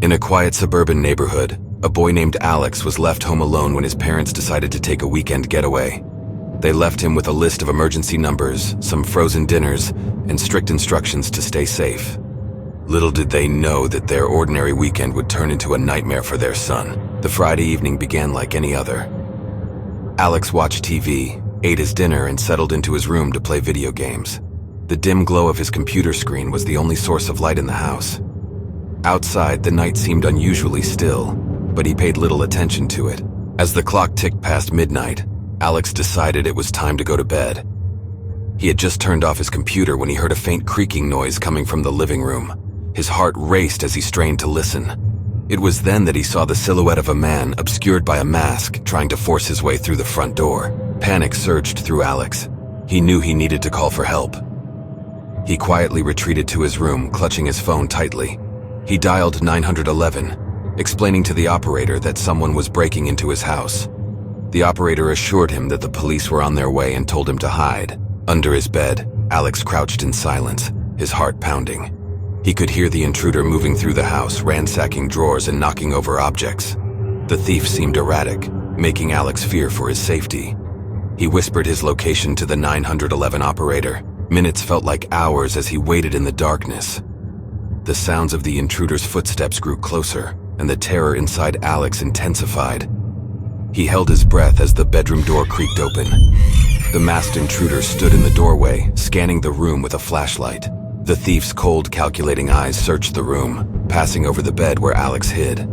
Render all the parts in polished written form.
In a quiet suburban neighborhood, a boy named Alex was left home alone when his parents decided to take a weekend getaway. They left him with a list of emergency numbers, some frozen dinners, and strict instructions to stay safe. Little did they know that their ordinary weekend would turn into a nightmare for their son. The Friday evening began like any other. Alex watched TV, ate his dinner, and settled into his room to play video games. The dim glow of his computer screen was the only source of light in the house. Outside, the night seemed unusually still, but he paid little attention to it. As the clock ticked past midnight, Alex decided it was time to go to bed. He had just turned off his computer when he heard a faint creaking noise coming from the living room. His heart raced as he strained to listen. It was then that he saw the silhouette of a man obscured by a mask trying to force his way through the front door. Panic surged through Alex. He knew he needed to call for help. He quietly retreated to his room, clutching his phone tightly. He dialed 911, explaining to the operator that someone was breaking into his house. The operator assured him that the police were on their way and told him to hide. Under his bed, Alex crouched in silence, his heart pounding. He could hear the intruder moving through the house, ransacking drawers and knocking over objects. The thief seemed erratic, making Alex fear for his safety. He whispered his location to the 911 operator. Minutes felt like hours as he waited in the darkness. The sounds of the intruder's footsteps grew closer, and the terror inside Alex intensified. He held his breath as the bedroom door creaked open. The masked intruder stood in the doorway, scanning the room with a flashlight. The thief's cold, calculating eyes searched the room, passing over the bed where Alex hid.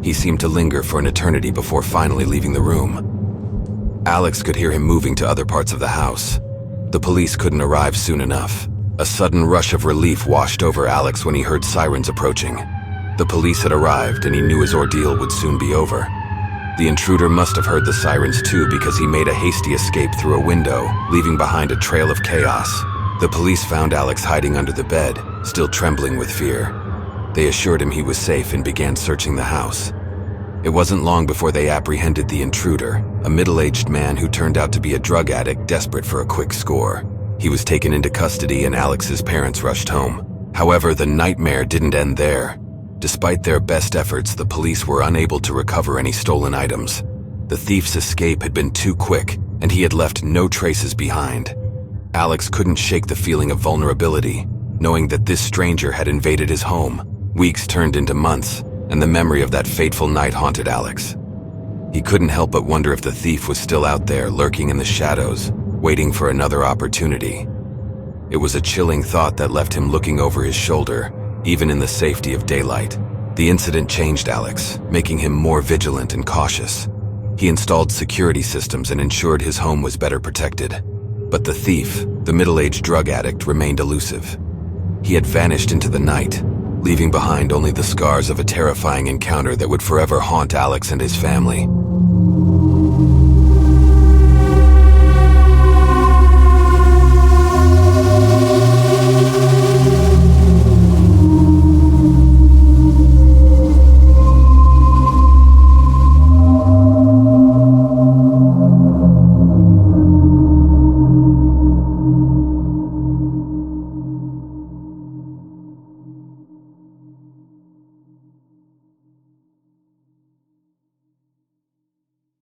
He seemed to linger for an eternity before finally leaving the room. Alex could hear him moving to other parts of the house. The police couldn't arrive soon enough. A sudden rush of relief washed over Alex when he heard sirens approaching. The police had arrived and he knew his ordeal would soon be over. The intruder must have heard the sirens too, because he made a hasty escape through a window, leaving behind a trail of chaos. The police found Alex hiding under the bed, still trembling with fear. They assured him he was safe and began searching the house. It wasn't long before they apprehended the intruder, a middle-aged man who turned out to be a drug addict desperate for a quick score. He was taken into custody and Alex's parents rushed home. However, the nightmare didn't end there. Despite their best efforts, the police were unable to recover any stolen items. The thief's escape had been too quick, and he had left no traces behind. Alex couldn't shake the feeling of vulnerability, knowing that this stranger had invaded his home. Weeks turned into months, and the memory of that fateful night haunted Alex. He couldn't help but wonder if the thief was still out there, lurking in the shadows, waiting for another opportunity. It was a chilling thought that left him looking over his shoulder, even in the safety of daylight. The incident changed Alex, making him more vigilant and cautious. He installed security systems and ensured his home was better protected. But the thief, the middle-aged drug addict, remained elusive. He had vanished into the night, leaving behind only the scars of a terrifying encounter that would forever haunt Alex and his family.